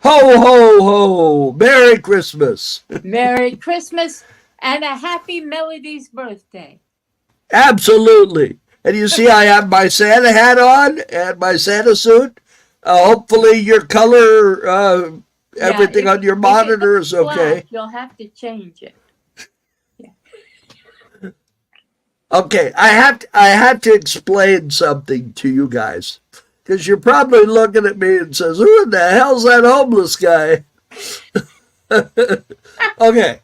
Ho, ho, ho. Merry Christmas. Merry Christmas and a happy Melody's birthday. Absolutely. And you see, I have my Santa hat on and my Santa suit. Hopefully, your color, Yeah, everything on your if it monitor looks is okay. black, you'll have to change it. Yeah. Okay, I have to explain something to you guys because you're probably looking at me and says, "Who in the hell's that homeless guy?" Okay,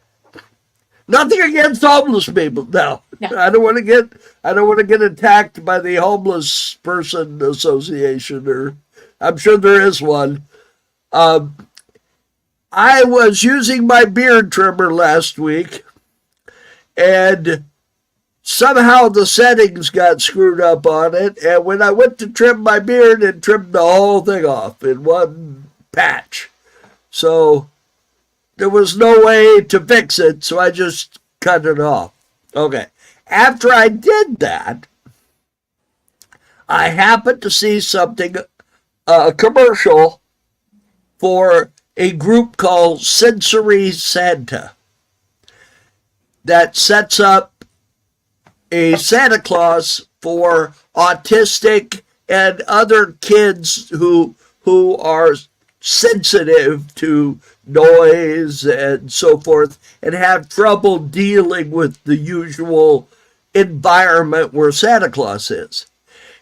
nothing against homeless people. No, No. I don't want to get attacked by the homeless person association, or I'm sure there is one. Um, I was using my beard trimmer last week, and somehow the settings got screwed up on it, and when I went to trim my beard, it trimmed the whole thing off in one patch. So there was no way to fix it, so I just cut it off. Okay. After I did that, I happened to see something, a commercial for a group called Sensory Santa that sets up a Santa Claus for autistic and other kids who are sensitive to noise and so forth and have trouble dealing with the usual environment where Santa Claus is.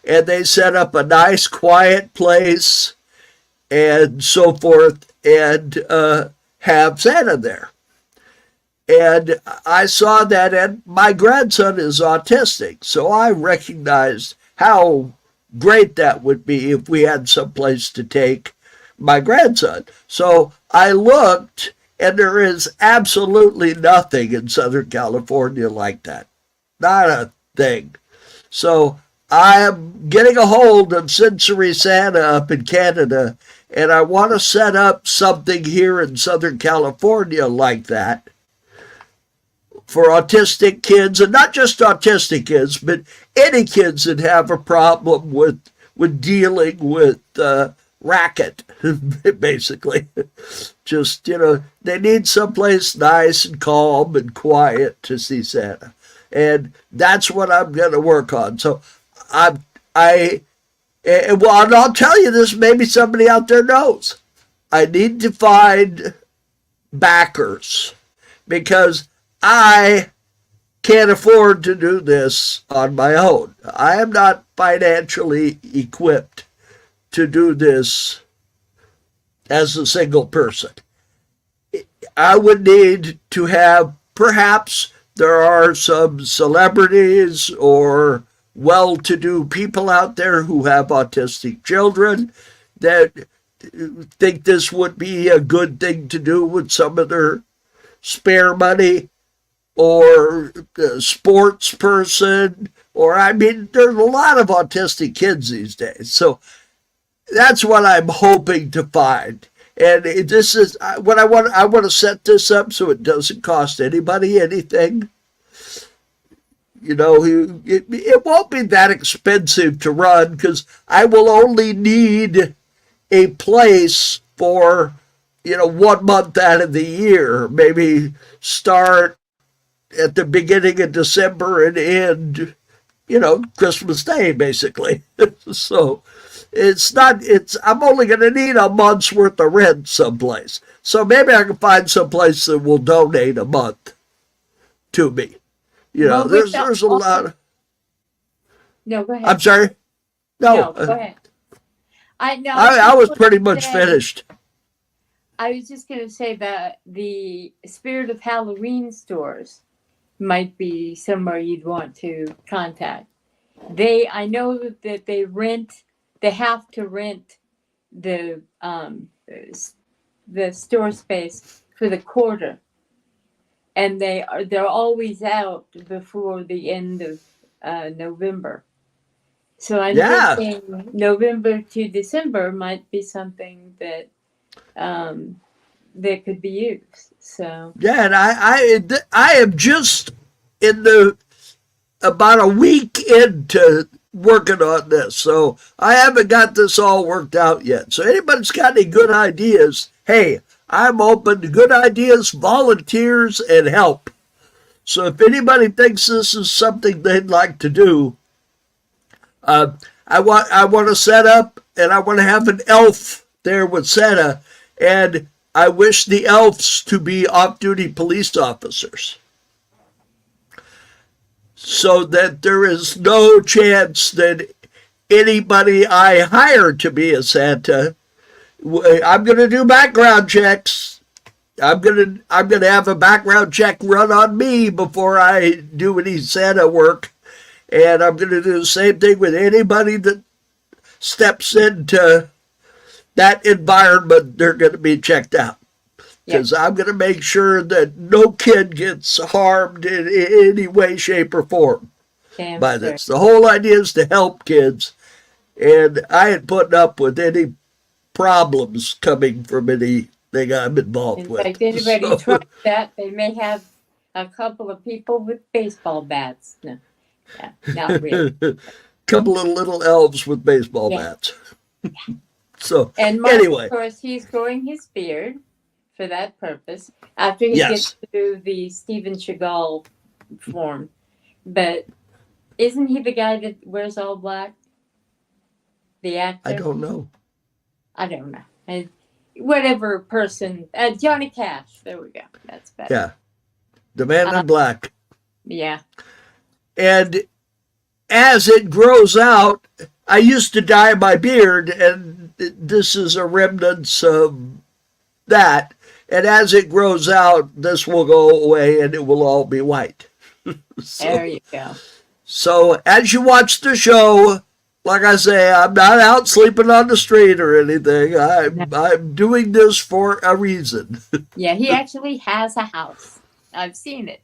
And they set up a nice quiet place and so forth and have Santa there. And I saw that, and my grandson is autistic, so I recognized how great that would be if we had some place to take my grandson. So I looked, and there is absolutely nothing in Southern California like that. Not a thing. So I am getting a hold of Sensory Santa up in Canada, and I want to set up something here in Southern California like that for autistic kids, and not just autistic kids, but any kids that have a problem with dealing with racket, basically. Just, they need someplace nice and calm and quiet to see Santa. And that's what I'm going to work on. So and I'll tell you this, maybe somebody out there knows. I need to find backers because I can't afford to do this on my own. I am not financially equipped to do this as a single person. I would need to have, perhaps there are some celebrities or well-to-do people out there who have autistic children that think this would be a good thing to do with some of their spare money, or a sports person, or there's a lot of autistic kids these days. So that's what I'm hoping to find. And this is what I want. I want to set this up so it doesn't cost anybody anything. It won't be that expensive to run because I will only need a place for 1 month out of the year. Maybe start at the beginning of December and end, Christmas Day, basically. So I'm only going to need a month's worth of rent someplace. So maybe I can find someplace that will donate a month to me. There's a lot of... No, go ahead. I'm sorry? No, go ahead. I was pretty much finished. I was just going to say that the Spirit of Halloween stores might be somewhere you'd want to contact. I know that they have to rent the store space for the quarter, and they're always out before the end of November. So I'm thinking November to December might be something that could be used. So and I am just about a week into working on this, so I haven't got this all worked out yet. So anybody's got any good ideas, hey, I'm open to good ideas, volunteers, and help. So if anybody thinks this is something they'd like to do, I want to set up, and I want to have an elf there with Santa, and I wish the elves to be off-duty police officers, so that there is no chance that anybody I hire to be a Santa, I'm going to do background checks. I'm gonna have a background check run on me before I do any Santa work, and I'm gonna do the same thing with anybody that steps into that environment. They're gonna be checked out, because I'm gonna make sure that no kid gets harmed in any way, shape, or form by this. The whole idea is to help kids, and I ain't putting up with any problems coming from anything I'm involved with. In fact, anybody tries that, they may have a couple of people with baseball bats. No, yeah, not really. Couple of little elves with baseball bats. So and Mark, anyway, of course, he's growing his beard for that purpose after he gets through the Steven Seagal form. But isn't he the guy that wears all black? The actor? I don't know. And whatever person, Johnny Cash. There we go. That's better. Yeah, the man in black. Yeah. And as it grows out, I used to dye my beard, and this is a remnants of that. And as it grows out, this will go away, and it will all be white. There you go. So as you watch the show, like I say, I'm not out sleeping on the street or anything. I'm doing this for a reason. Yeah, he actually has a house. I've seen it.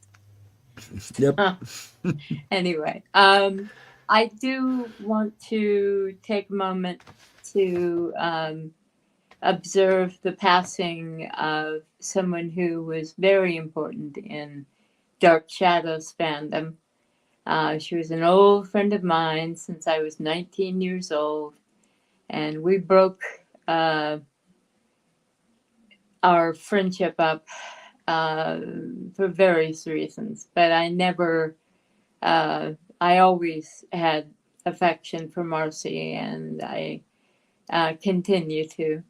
Yep. Anyway, I do want to take a moment to observe the passing of someone who was very important in Dark Shadows fandom. She was an old friend of mine since I was 19 years old, and we broke our friendship up for various reasons. But I always had affection for Marcy, and I continue to.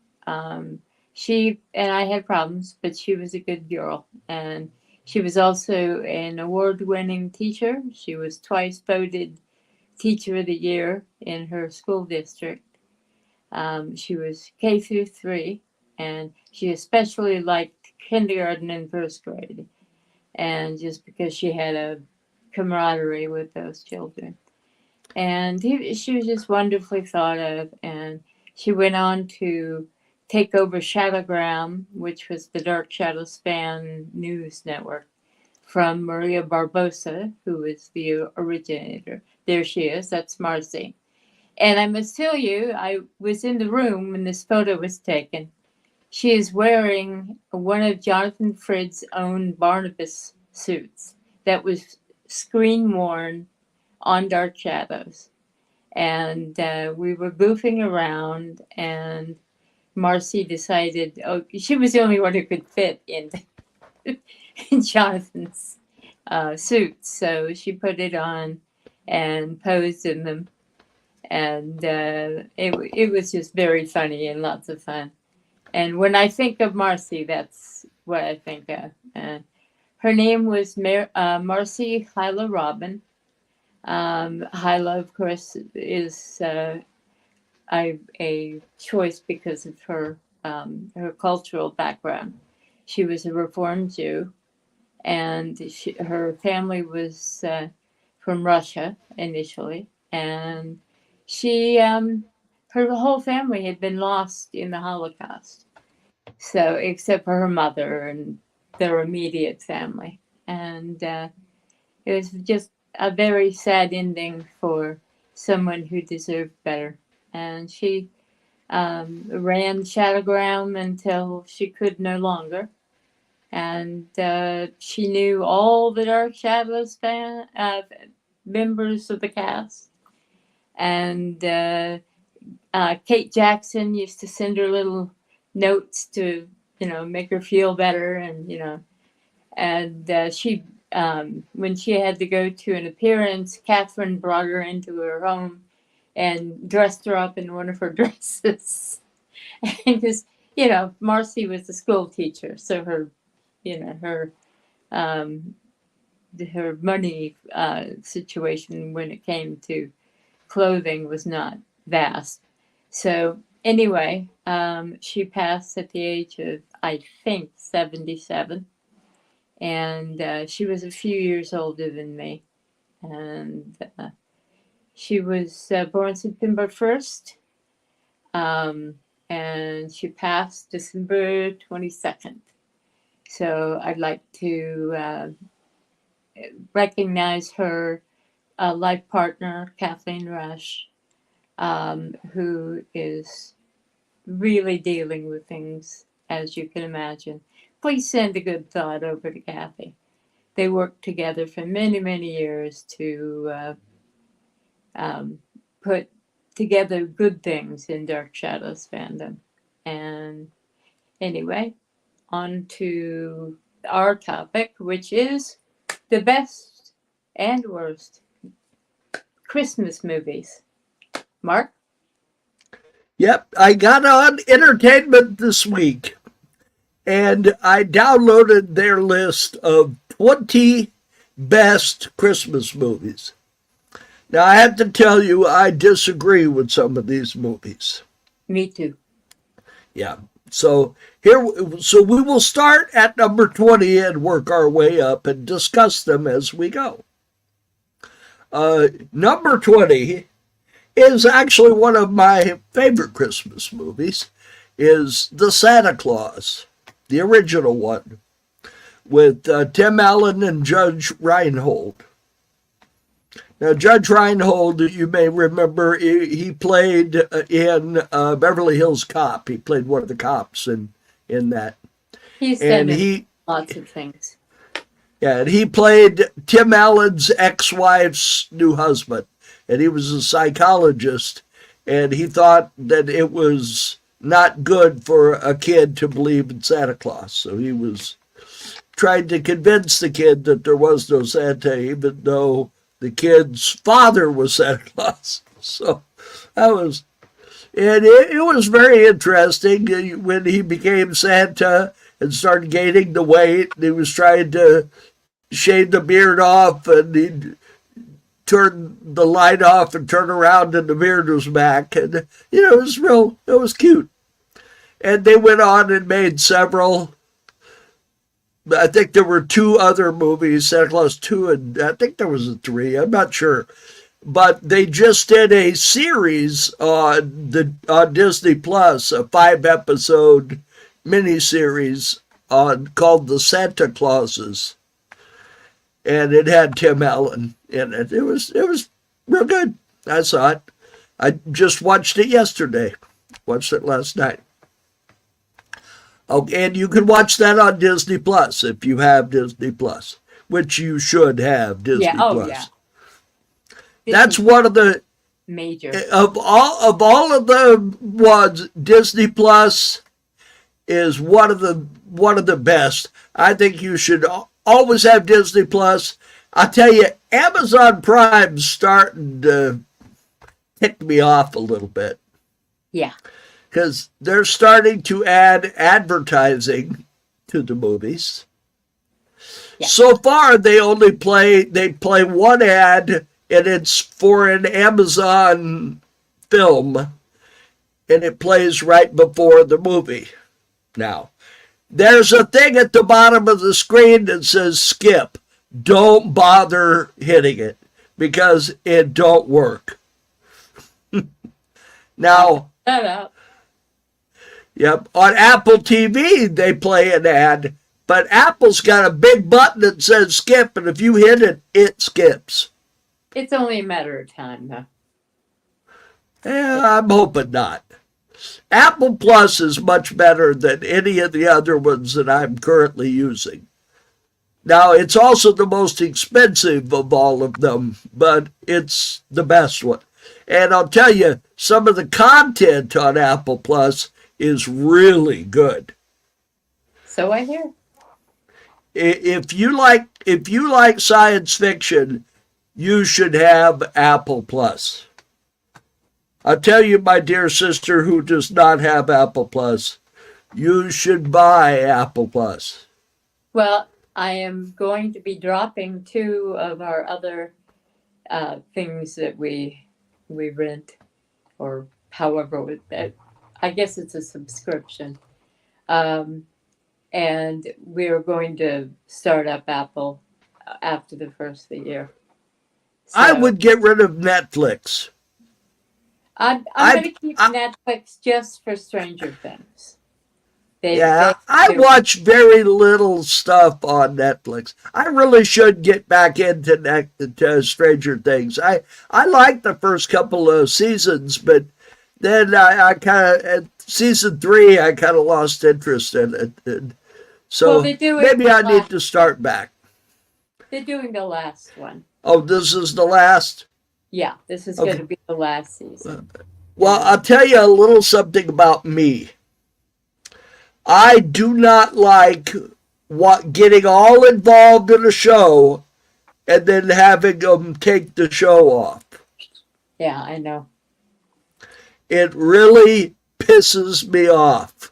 She and I had problems, but she was a good girl, and she was also an award-winning teacher. She was twice voted Teacher of the Year in her school district. She was K through 3, and she especially liked kindergarten and first grade, and just because she had a camaraderie with those children. And she was just wonderfully thought of, and she went on to take over Shadowgram, which was the Dark Shadows fan news network, from Maria Barbosa, who was the originator. There she is. That's Marcy. And I must tell you, I was in the room when this photo was taken. She is wearing one of Jonathan Frid's own Barnabas suits that was screen worn on Dark Shadows. And we were goofing around, and Marcy decided, she was the only one who could fit in Jonathan's suits. So she put it on and posed in them. And it was just very funny and lots of fun. And when I think of Marcy, that's what I think of. Her name was Marcy Hyla Robin. Hyla, of course, is a choice because of her cultural background. She was a Reformed Jew, and her family was from Russia initially, and her whole family had been lost in the Holocaust. So, except for her mother and their immediate family, and it was just a very sad ending for someone who deserved better. And she ran Shadowgram until she could no longer. And she knew all the Dark Shadows members of the cast. And Kate Jackson used to send her little notes to make her feel better, and she when she had to go to an appearance, Catherine brought her into her home and dressed her up in one of her dresses. Because Marcy was a school teacher, so her um, her money situation when it came to clothing was not vast. So anyway, she passed at the age of, I think, 77. And she was a few years older than me. And she was born September 1st. And she passed December 22nd. So I'd like to recognize her life partner, Kathleen Rush, who is really dealing with things, as you can imagine. Please send a good thought over to Kathy. They worked together for many, many years to put together good things in Dark Shadows fandom. And anyway, on to our topic, which is the best and worst Christmas movies. Mark? Yep, I got on entertainment this week, and I downloaded their list of 20 best Christmas movies. Now, I have to tell you, I disagree with some of these movies. Me too. Yeah. So we will start at number 20 and work our way up and discuss them as we go. Number 20 is actually one of my favorite Christmas movies, is The Santa Claus, the original one, with Tim Allen and Judge Reinhold. Now, Judge Reinhold, you may remember, he played in Beverly Hills Cop. He played one of the cops in that. He's done lots of things. Yeah, and he played Tim Allen's ex-wife's new husband. And he was a psychologist, and he thought that it was not good for a kid to believe in Santa Claus. So he was trying to convince the kid that there was no Santa, even though the kid's father was Santa Claus. So that was, and it was very interesting when he became Santa and started gaining the weight. And he was trying to shave the beard off, and he'd turn the light off and turn around, and the beard was back. And, it was cute. And they went on and made several. I think there were 2 other movies, Santa Claus 2, and I think there was a 3. I'm not sure. But they just did a series on Disney Plus, a 5-episode miniseries called The Santa Clauses. And it had Tim Allen in it. It was real good. I saw it. I just watched it yesterday. Watched it last night. Okay, and you can watch that on Disney Plus if you have Disney Plus, which you should have Disney Plus. Yeah. That's one of the major of all of the ones. Disney Plus is one of the best. I think you should always have Disney Plus. I tell you, Amazon Prime's starting to tick me off a little bit. Yeah. Because they're starting to add advertising to the movies. Yeah. So far, they play one ad, and it's for an Amazon film, and it plays right before the movie. Now, there's a thing at the bottom of the screen that says skip. Don't bother hitting it because it don't work. Now, yep, on Apple TV, they play an ad, but Apple's got a big button that says skip, and if you hit it, it skips. It's only a matter of time, though. Yeah, I'm hoping not. Apple Plus is much better than any of the other ones that I'm currently using. Now, it's also the most expensive of all of them, but it's the best one. And I'll tell you, some of the content on Apple Plus is really good. So I hear. If you like science fiction, you should have Apple Plus. I'll tell you, my dear sister who does not have Apple Plus, you should buy Apple Plus. Well, I am going to be dropping 2 of our other things that we rent, or however I guess it's a subscription. And we're going to start up Apple after the first of the year. So I would get rid of Netflix. I'm going to keep Netflix just for Stranger Things. I watch very little stuff on Netflix. I really should get back into Stranger Things. I liked the first couple of seasons, but then I kind of, at season 3, I kind of lost interest in it. And so maybe I need to start back. They're doing the last one. Oh, this is the last? Yeah, this is going to be the last season. Well, I'll tell you a little something about me. I do not like getting all involved in a show and then having them take the show off. Yeah, I know. It really pisses me off.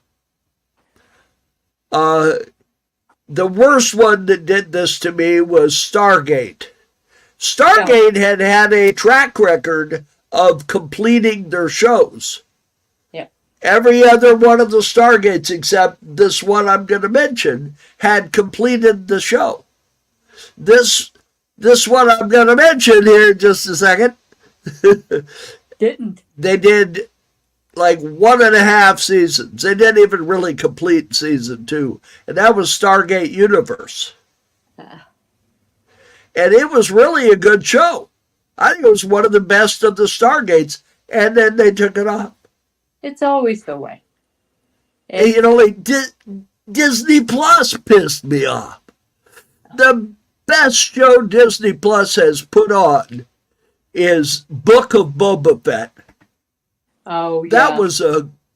The worst one that did this to me was Stargate. Stargate had a track record of completing their shows. Every other one of the Stargates, except this one I'm going to mention, had completed the show. This one I'm going to mention here in just a second. Didn't. They did like 1.5 seasons. They didn't even really complete season 2. And that was Stargate Universe. And it was really a good show. I think it was one of the best of the Stargates. And then they took it off. It's always the way. You know, like Disney Plus pissed me off. The best show Disney Plus has put on is Book of Boba Fett. Oh, yeah.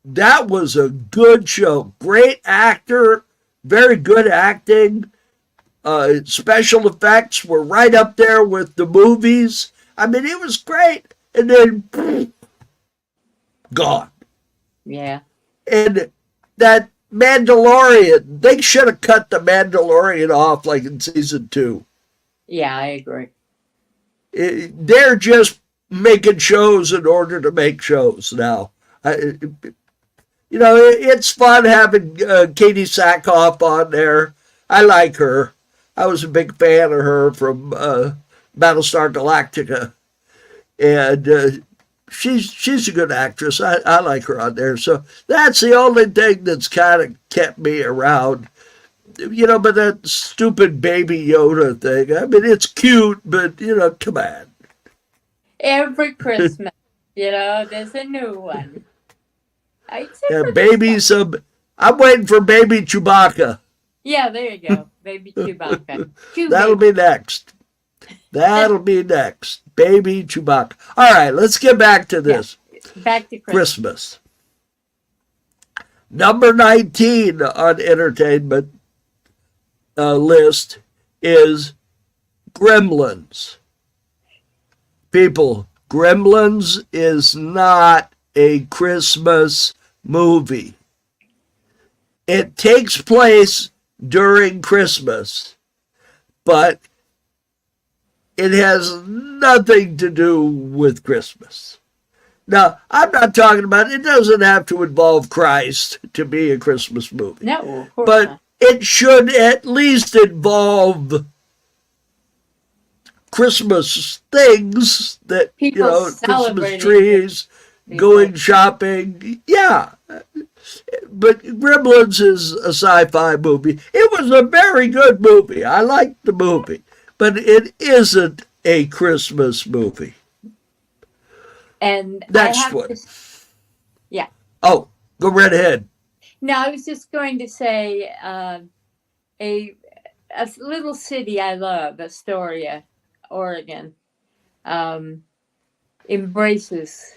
That was a good show. Great actor, very good acting. Special effects were right up there with the movies. I mean, it was great. And then gone. Yeah. And that Mandalorian, they should have cut the Mandalorian off like in season 2. Yeah, I agree. They're just making shows in order to make shows now. You know, it's fun having Katie Sackhoff on there. I like her. I was a big fan of her from Battlestar Galactica. And she's a good actress. I like her on there. So that's the only thing that's kind of kept me around. You know, but that stupid Baby Yoda thing. I mean, it's cute, but, you know, come on. Every Christmas, you know, there's a new one. I'm waiting for Baby Chewbacca. Yeah, there you go. Baby Chewbacca. That'll be next. That'll be next. Baby Chewbacca. All right, let's get back to this. Yeah. Back to Christmas. Number 19 on entertainment list is Gremlins. People, Gremlins is not a Christmas movie. It takes place during Christmas, but it has nothing to do with Christmas. Now, I'm not talking about, it doesn't have to involve Christ to be a Christmas movie. No, of course but not. It should at least involve Christmas things that, people, you know, Christmas trees, going shopping. Yeah. But Gremlins is a sci-fi movie. It was a very good movie. I liked the movie. But it isn't a Christmas movie. And next one. Yeah. Oh, go right ahead. No, I was just going to say a little city I love, Astoria, Oregon, embraces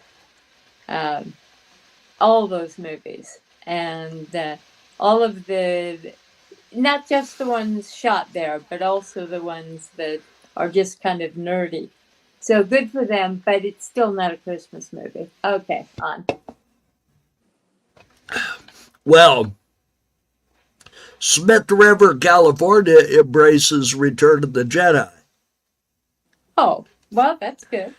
all those movies and all of the not just the ones shot there, but also the ones that are just kind of nerdy. So good for them, but it's still not a Christmas movie. Okay, on. Well, Smith River, California embraces Return of the Jedi Oh, well, that's good.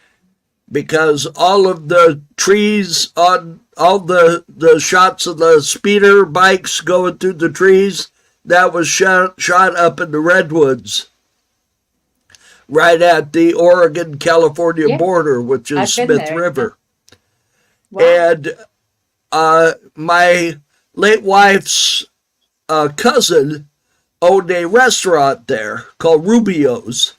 because all of the trees on all the shots of the speeder bikes going through the trees, that was shot up in the redwoods right at the Oregon-California Yeah, border, which is I've been Smith there. River. Wow. And my late wife's cousin owned a restaurant there called Rubio's,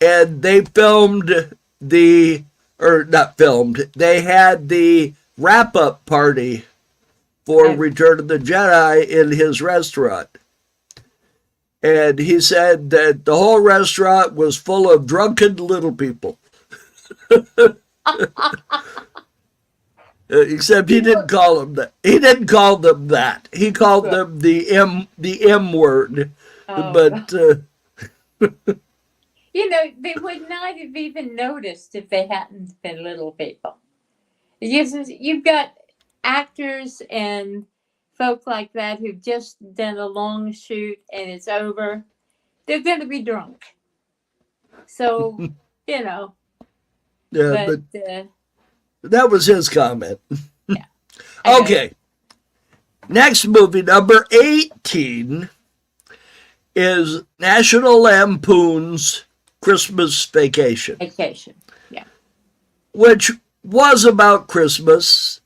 and they filmed they had the wrap-up party for Oh. Return of the Jedi in his restaurant. And he said that the whole restaurant was full of drunken little people. Except he didn't call them that. He didn't call them that. He called them the M word. Oh. But You know, they would not have even noticed if they hadn't been little people. You've got actors and folk like that who've just done a long shoot and it's over. They're going to be drunk. So, you know, yeah, but that was his comment. yeah. I know. Okay. Next movie, number 18, is National Lampoon's Christmas Vacation, Vacation. Yeah. which was about Christmas.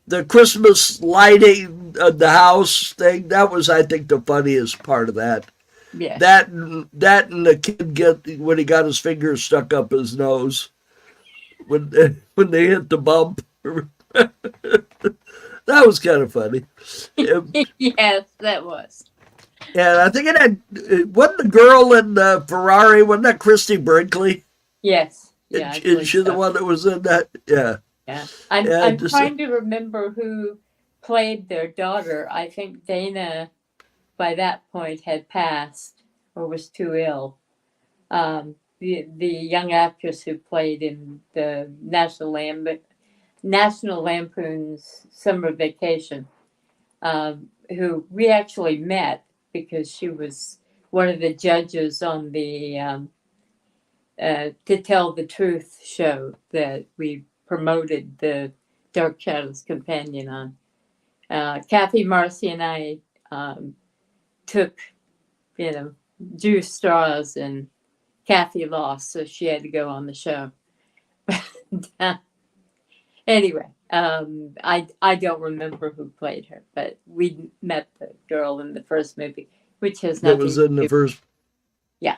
The Christmas lighting of the house thing, that was, I think, the funniest part of that. Yeah. That and the kid when he got his fingers stuck up his nose when they hit the bump. That was kind of funny. Yes, that was. And I think wasn't the girl in the Ferrari, wasn't that Christy Brinkley? Yes. Yeah. I Is believe she the so. one that was in that? Yeah. Yeah. Yeah, I'm just- trying to remember who played their daughter. I think Dana, by that point, had passed or was too ill. The young actress who played in the National Lampoon's Summer Vacation, who we actually met because she was one of the judges on the To Tell the Truth show that we promoted the Dark Shadows Companion on. Kathy, Marcy, and I took, drew straws, and Kathy lost, so she had to go on the show. Anyway, I don't remember who played her, but we met the girl in the first movie, which has That nothing was to in the do. first. Yeah.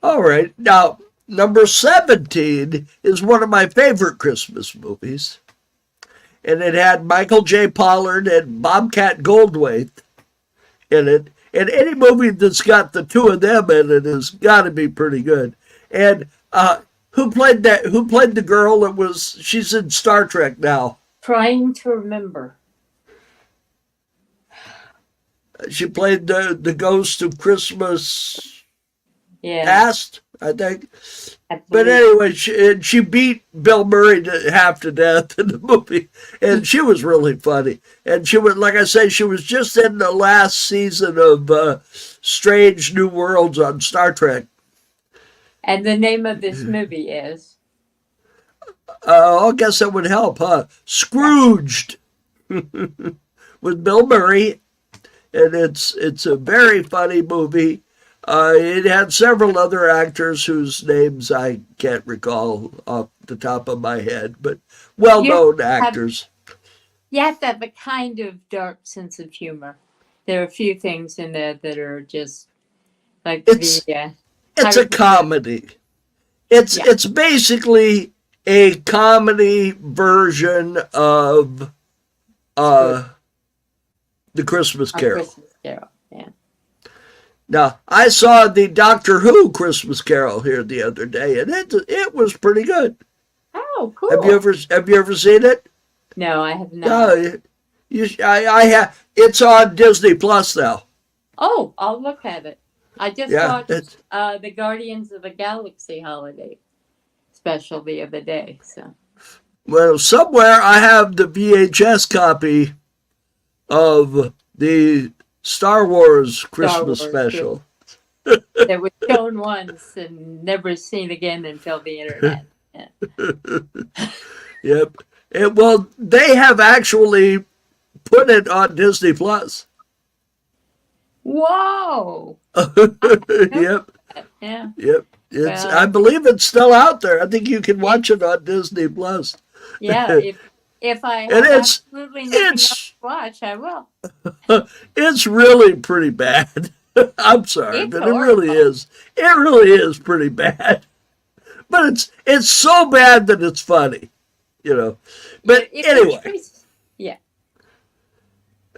All right. Now, number 17 is one of my favorite Christmas movies. And it had Michael J. Pollard and Bobcat Goldthwait in it. And any movie that's got the two of them in it has got to be pretty good. And who played that? Who played the girl that was? She's in Star Trek now. Trying to remember. She played the Ghost of Christmas Yeah. Past, I think. I But believe- anyway, she beat Bill Murray half to death in the movie, and she was really funny. And she was, like I say, she was just in the last season of Strange New Worlds on Star Trek. And the name of this movie is? I guess that would help, huh? Scrooged with Bill Murray, and it's a very funny movie. It had several other actors whose names I can't recall off the top of my head, but well-known actors. You have to have a kind of dark sense of humor. There are a few things in there that are just like It's a comedy. It's basically a comedy version of the Christmas Carol. Christmas Carol. Yeah. Now, I saw the Doctor Who Christmas Carol here the other day, and it was pretty good. Oh, cool. Have you ever seen it? No, I have not. No, I have. It's on Disney Plus now. Oh, I'll look at it. I just Yeah, watched the Guardians of the Galaxy holiday special the other day. So well, somewhere I have the VHS copy of the Star Wars Star Christmas Wars special. that was shown once and never seen again until the internet. Yeah. Yep. Well, they have actually put it on Disney Plus. Whoa! Yep. Yeah. Yep. It's. Well, I believe it's still out there. I think you can watch it on Disney Plus. yeah. If I And have it's absolutely nothing else it's to watch, I will. it's really pretty bad. I'm sorry, It's but it really horrible. is. It really is pretty bad. But it's so bad that it's funny, you know. But If anyway, yeah.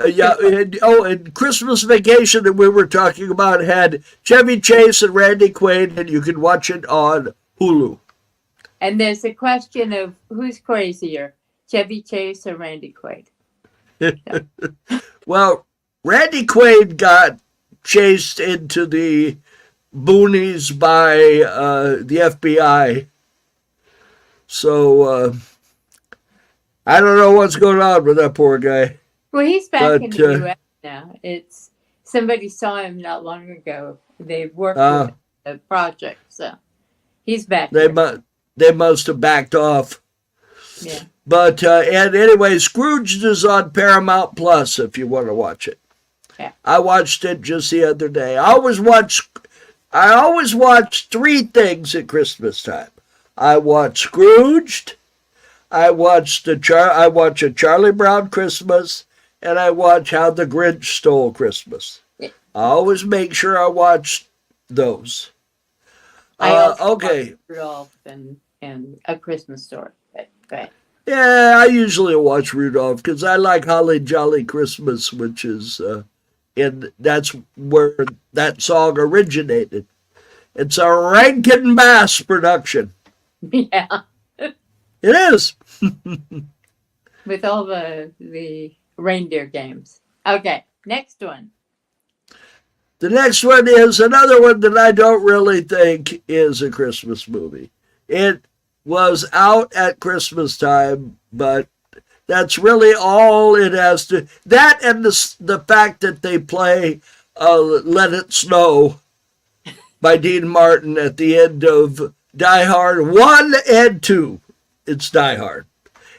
yeah. And Christmas Vacation that we were talking about had Chevy Chase and Randy Quaid, and you can watch it on Hulu. And there's a question of who's crazier, Chevy Chase or Randy Quaid. Well, Randy Quaid got chased into the boonies by the FBI. So I don't know what's going on with that poor guy. Well, he's back in But, the U.S. now. It's somebody saw him not long ago. They worked with a project, so he's back. They must have backed off. Yeah. But and anyway, Scrooged is on Paramount Plus if you want to watch it. Yeah. I watched it just the other day. I always watch three things at Christmas time. I watch Scrooged, I watch a Charlie Brown Christmas, and I watch How the Grinch Stole Christmas. Yeah. I always make sure I watch those. I also Okay. watched Rudolph and A Christmas Story. But go ahead. Yeah, I usually watch Rudolph because I like Holly Jolly Christmas, which is, and that's where that song originated. It's a Rankin Bass production. Yeah. It is. With all the reindeer games. Okay, next one. The next one is another one that I don't really think is a Christmas movie. It was out at Christmas time, but that's really all it has to. That and the fact that they play "Let It Snow" by Dean Martin at the end of Die Hard 1 and 2. It's Die Hard.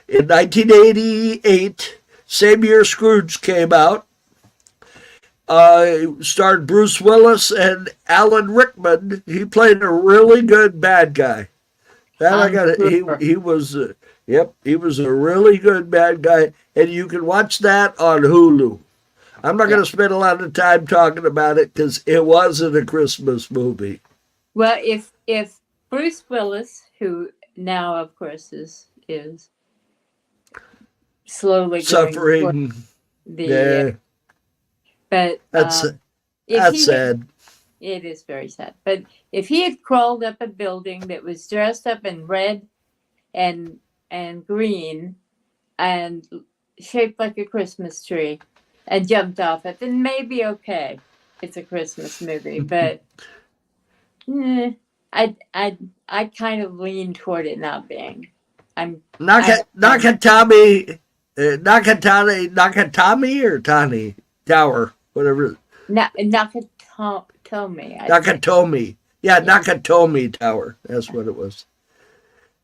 In 1988, same year Scrooge came out. Starred Bruce Willis and Alan Rickman. He played a really good bad guy. That I got. He was. He was a really good bad guy, and you can watch that on Hulu. I'm not going to spend a lot of time talking about it because it wasn't a Christmas movie. Well, if Bruce Willis, who now of course is slowly Suffering. The but That's if sad. It is very sad. But if he had crawled up a building that was dressed up in red and green and shaped like a Christmas tree and jumped off it, then maybe okay, it's a Christmas movie. But I kind of lean toward it not being. Nakatomi or Tani Tower, whatever. Nakatomi. Nakatomi. Yeah, Nakatomi Tower. That's what it was.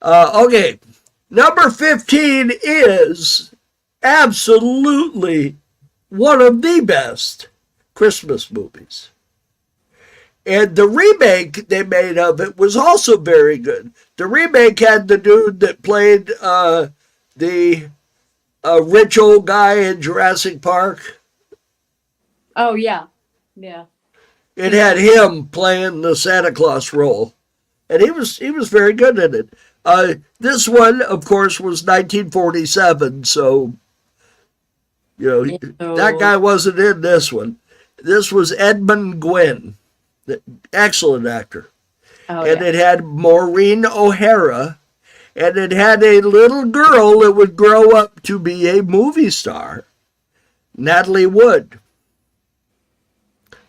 Okay. Number 15 is absolutely one of the best Christmas movies. And the remake they made of it was also very good. The remake had the dude that played the rich old guy in Jurassic Park. Oh, yeah. Yeah. It had him playing the Santa Claus role. And he was very good at it. This one, of course, was 1947, so that guy wasn't in this one. This was Edmund Gwynn, the excellent actor. Oh, and it had Maureen O'Hara, and it had a little girl that would grow up to be a movie star, Natalie Wood.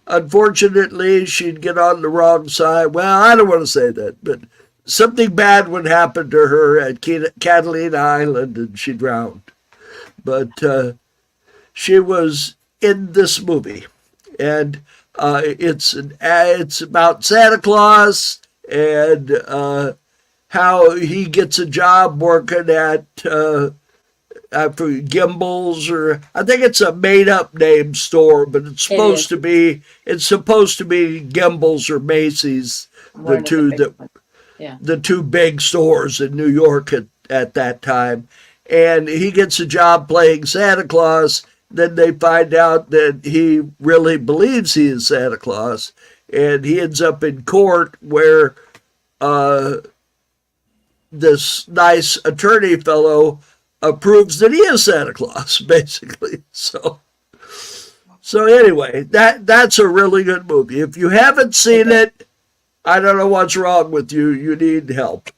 unfortunately, she'd get on the wrong side. Well, I don't want to say that, but something bad would happen to her at Catalina Island and she drowned. But she was in this movie. And it's about Santa Claus and how he gets a job working at Gimbals, or I think it's a made-up name store, but it's supposed to be Gimbals or Macy's, the two big stores in New York at that time. And he gets a job playing Santa Claus. Then they find out that he really believes he is Santa Claus, and he ends up in court where this nice attorney fellow proves that he is Santa Claus, basically. So anyway, that's a really good movie. If you haven't seen it, I don't know what's wrong with you. You need help.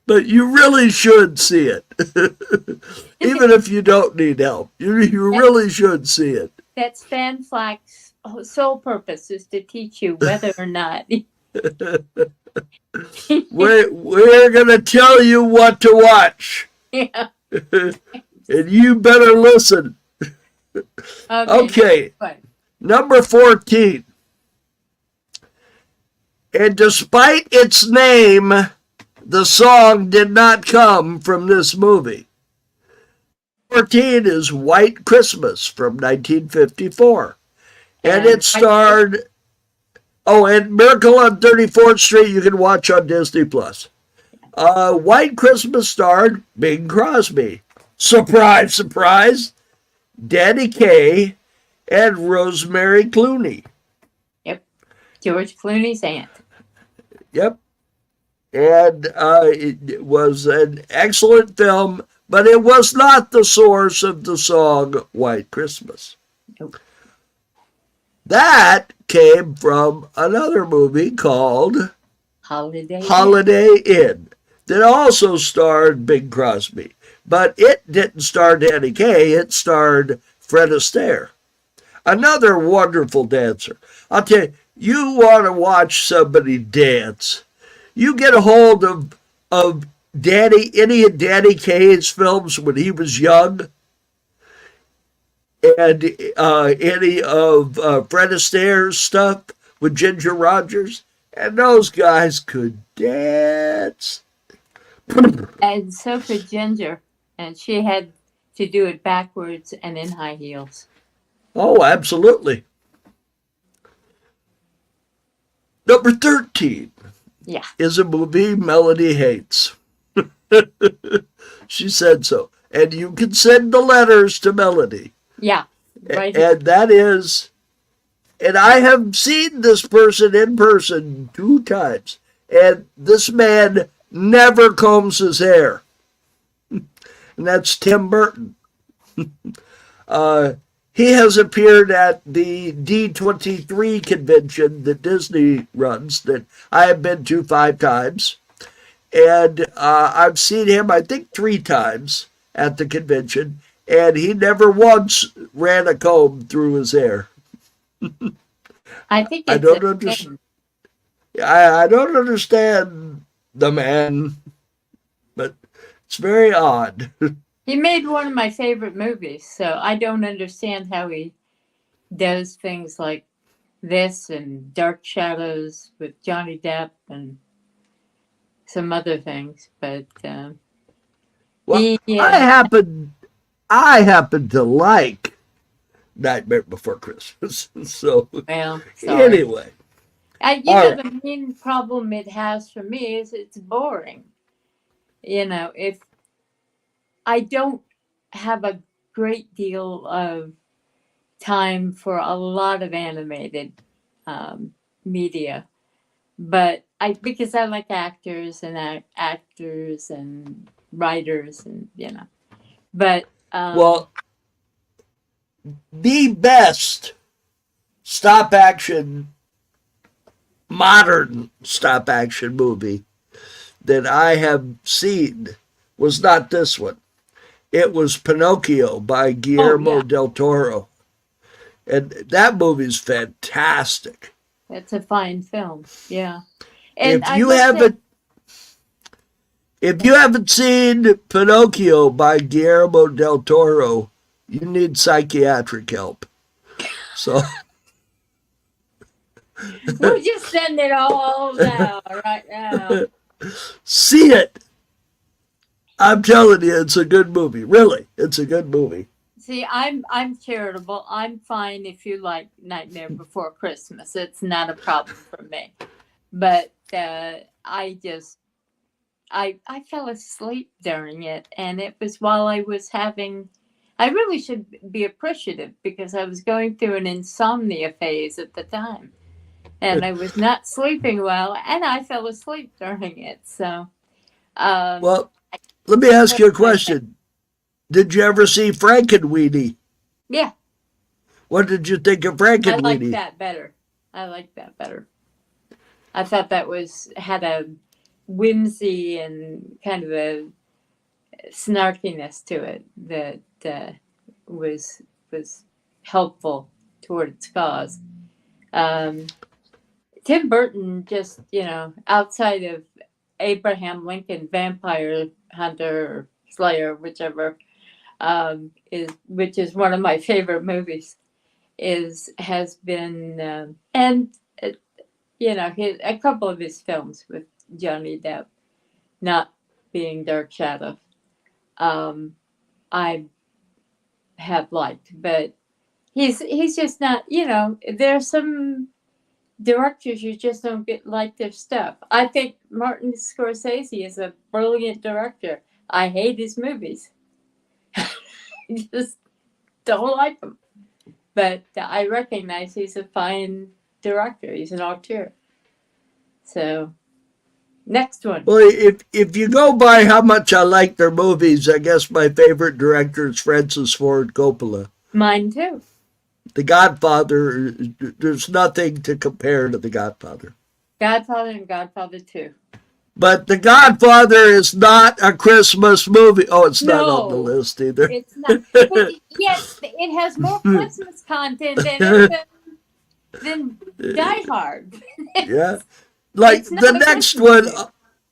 But you really should see it. Even if you don't need help. You really should see it. That's Fan Flak's sole purpose, is to teach you whether or not. We're going to tell you what to watch. Yeah. And you better listen. Okay. Number 14. And despite its name, the song did not come from this movie. 14 is White Christmas from 1954. And it starred, and Miracle on 34th Street you can watch on Disney+. White Christmas starred Bing Crosby. Surprise, surprise. Danny Kaye and Rosemary Clooney. Yep. George Clooney's aunt. Yep. And it was an excellent film, but it was not the source of the song White Christmas. Nope. That came from another movie called Holiday Inn that also starred Bing Crosby. But it didn't star Danny Kaye, it starred Fred Astaire, another wonderful dancer. I'll tell you, you want to watch somebody dance. You get a hold of any of Danny Kaye's films when he was young, and any of Fred Astaire's stuff with Ginger Rogers, and those guys could dance. And so could Ginger, and she had to do it backwards and in high heels. Oh, absolutely. Number 13. Yeah. Is a movie Melody hates. She said so. And you can send the letters to Melody. Yeah. Right. And that is, and I have seen this person in person 2 times. And this man never combs his hair. And that's Tim Burton. He has appeared at the D23 convention that Disney runs that I have been to 5 times. And I've seen him, I think, 3 times at the convention. And he never once ran a comb through his hair. I think I don't understand. I don't understand the man, but it's very odd. He made one of my favorite movies, so I don't understand how he does things like this and Dark Shadows with Johnny Depp and some other things. But well, I happen to like Nightmare Before Christmas. So well, anyway, the main problem it has for me is it's boring. If I don't have a great deal of time for a lot of animated media, but because I like actors and writers and but well, the best modern stop action movie that I have seen was not this one. It was Pinocchio by Guillermo yeah. del Toro. And that movie's fantastic. That's a fine film. Yeah. And If I you must say, haven't if you haven't seen Pinocchio by Guillermo del Toro, you need psychiatric help. So we'll just send it all down right now. see it. I'm telling you, it's a good movie. Really, it's a good movie. See, I'm charitable. I'm fine if you like Nightmare Before Christmas. It's not a problem for me. But I fell asleep during it, and it was while I was having. I really should be appreciative because I was going through an insomnia phase at the time, and I was not sleeping well, and I fell asleep during it. So, Well, let me ask what you a can I say? question. Did you ever see Frankenweenie? Yeah, What did you think of I like Frankenweenie? that better. I like that better. I thought that had a whimsy and kind of a snarkiness to it that was helpful toward its cause. Um, Tim Burton just, outside of Abraham Lincoln Vampire Hunter or Slayer, whichever, which is one of my favorite movies, has been and a couple of his films with Johnny Depp, not being Dark Shadow, I have liked, but he's just not. There's some directors you just don't get like their stuff. I think Martin Scorsese is a brilliant director. I hate his movies. I just don't like them. But I recognize he's a fine director. He's an auteur. So, next one. Well, if you go by how much I like their movies, I guess my favorite director is Francis Ford Coppola. Mine too. The Godfather, there's nothing to compare to The Godfather. Godfather and Godfather 2. But The Godfather is not a Christmas movie. Oh, it's not on the No, list either. it's not. But yes, it has more Christmas content in it than Die Hard. Yeah. Like It's not a Christmas movie.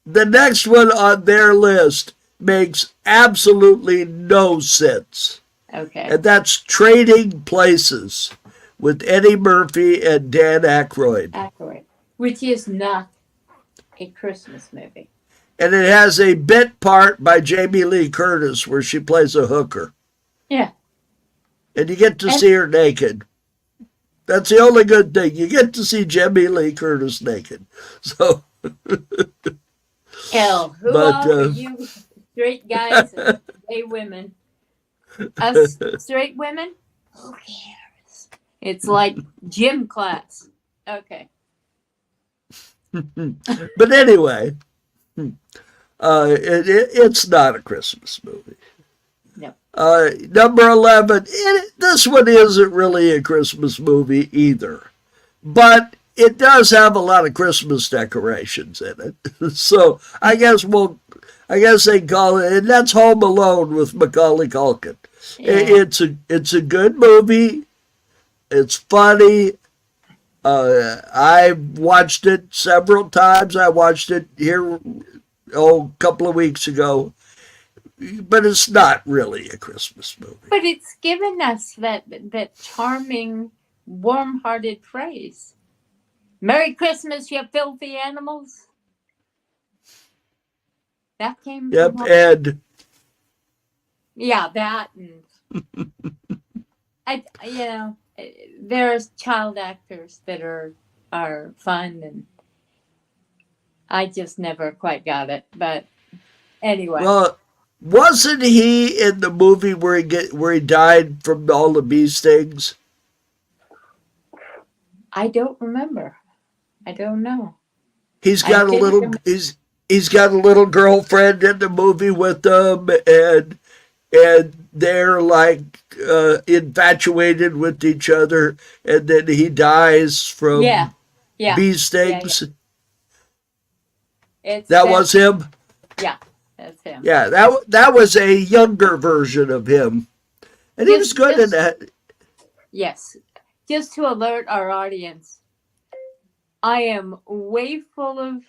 the next one on their list makes absolutely no sense. Okay. And that's Trading Places with Eddie Murphy and Dan Aykroyd. Accurate. Which is not a Christmas movie. And it has a bit part by Jamie Lee Curtis where she plays a hooker. Yeah. And you get to And see her naked. That's the only good thing. You get to see Jamie Lee Curtis naked. So, hell, who but are you straight guys and gay women? Us straight women? Who cares? It's like gym class. Okay. but anyway, it's not a Christmas movie. No. Number 11, this one isn't really a Christmas movie either, but it does have a lot of Christmas decorations in it. So I guess they call it, and that's Home Alone with Macaulay Culkin. Yeah. It's a good movie. It's funny. I've watched it several times. I watched it here a couple of weeks ago. But it's not really a Christmas movie. But it's given us that charming, warm-hearted phrase. Merry Christmas, you filthy animals. That came Yep, from home. and Yeah, that and there's child actors that are fun, and I just never quite got it. But anyway, well, wasn't he in the movie where he died from all the bee stings? I don't remember. I don't know. He's I got a didn't little remember. he's got a little girlfriend in the movie with him, and they're like infatuated with each other, and then he dies from Yeah, bee yeah. stings. It's That was him. Yeah, That's him. Yeah, that was a younger version of him, and he was good in that. Yes, just to alert our audience, I am way full of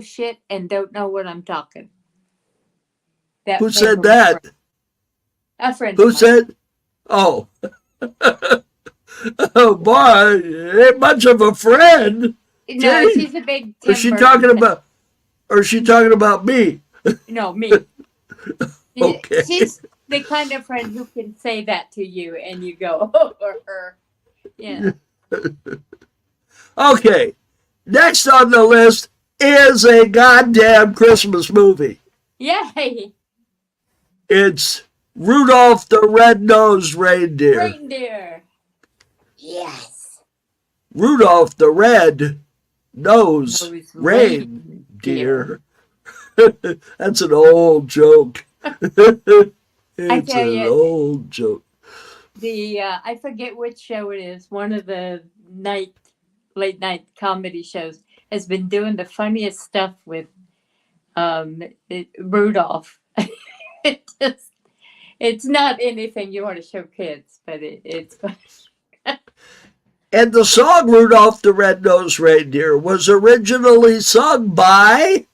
shit and don't know what I'm talking. Who said that? A friend. Who said? Oh, oh boy, ain't much of a friend. No, Gee. she's a big Is she timber. talking about? Or is she talking about me? No, me. Okay. She's the kind of friend who can say that to you and you go, oh, or her. Yeah. Okay. Next on the list is a goddamn Christmas movie. Yay! It's Rudolph the Red-Nosed Reindeer. Reindeer. Yes. Rudolph the Red-Nosed Reindeer. That's an old joke. It's tell an you, old joke. I forget which show it is. One of the late night comedy shows has been doing the funniest stuff with Rudolph. It's not anything you want to show kids, but it's funny. And the song Rudolph the Red-Nosed Reindeer was originally sung by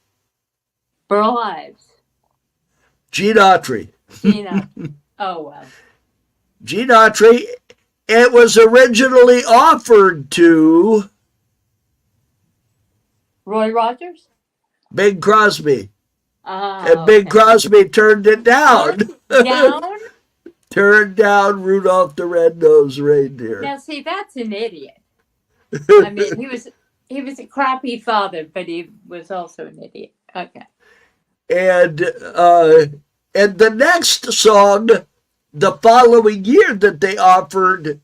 Burl Ives. Gene Autry. Gina. Oh, well. Gene Autry. It was originally offered to Roy Rogers? Bing Crosby. Oh, And Bing Crosby turned it down. Down? Turned down Rudolph the Red-Nosed Reindeer. Now, see, that's an idiot. I mean, he was a crappy father, but he was also an idiot. Okay. And the next song, the following year that they offered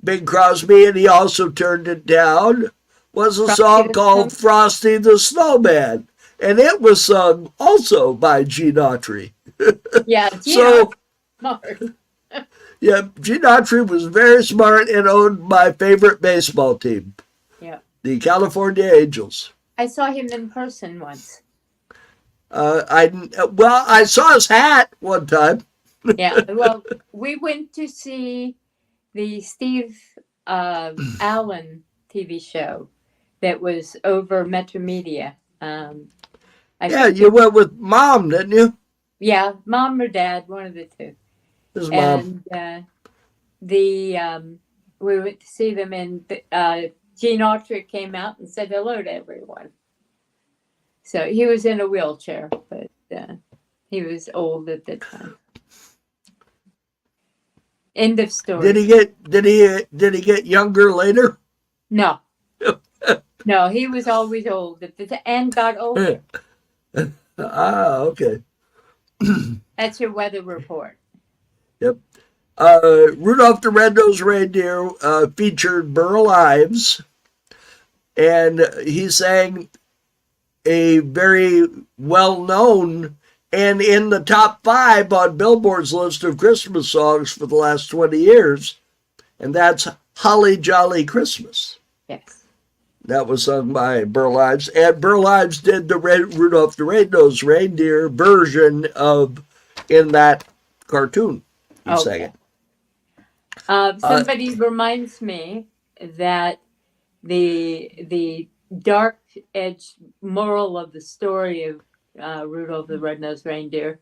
Bing Crosby, and he also turned it down, was a song called Frosty the Snowman. And it was sung also by Gene Autry. Yeah, So, smart. yeah, Gene Autry was very smart and owned my favorite baseball team. Yeah. The California Angels. I saw him in person once. I saw his hat one time. Yeah, well, we went to see the Steve Allen TV show that was over Metro Media. You went with Mom, didn't you? Yeah, Mom or Dad, one of the two. His mom. And we went to see them, and Gene Autry came out and said hello to everyone. So he was in a wheelchair, but he was old at the time. End of story. Did he get younger later? No. No, he was always old and got older. Okay. That's your weather report. Yep. Rudolph the Red-Nosed Reindeer featured Burl Ives, and he sang a very well-known and in the top 5 on Billboard's list of Christmas songs for the last 20 years, and that's Holly Jolly Christmas. Yes. That was sung by Burl Ives, and Burl Ives did the Rudolph the Red-Nosed Reindeer version in that cartoon. He sang it. Somebody reminds me that the dark edge moral of the story of Rudolph the Red-Nosed Reindeer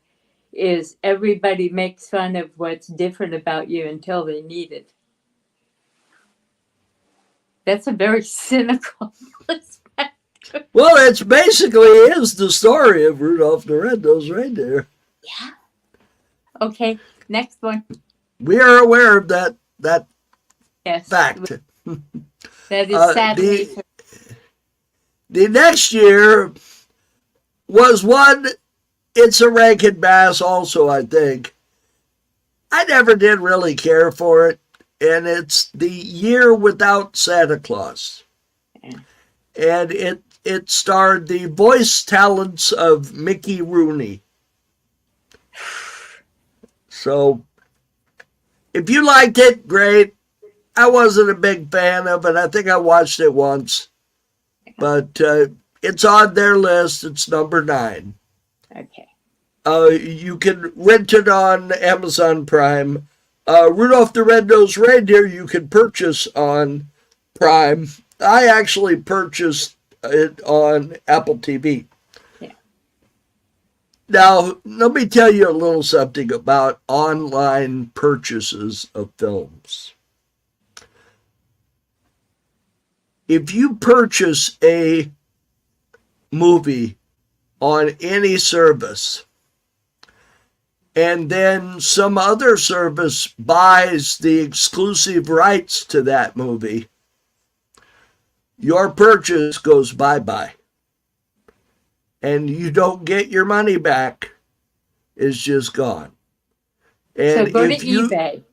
is everybody makes fun of what's different about you until they need it. That's a very cynical perspective. Well, it's basically is the story of Rudolph the Red-Nosed Reindeer. Yeah. Okay, next one. We are aware of that Yes, fact. that is sadly. The next year was one, it's a Rankin Bass also, I think. I never did really care for it, and it's The Year Without Santa Claus. Yeah. And it starred the voice talents of Mickey Rooney. So, if you liked it, great. I wasn't a big fan of it. I think I watched it once. but it's on their list. It's number 9. Okay. You can rent it on Amazon Prime. Rudolph the Red-Nosed Reindeer you can purchase on Prime. I actually purchased it on Apple TV. Yeah. Now, let me tell you a little something about online purchases of films. If you purchase a movie on any service, and then some other service buys the exclusive rights to that movie, your purchase goes bye-bye. And you don't get your money back. It's just gone. And So go to if you eBay.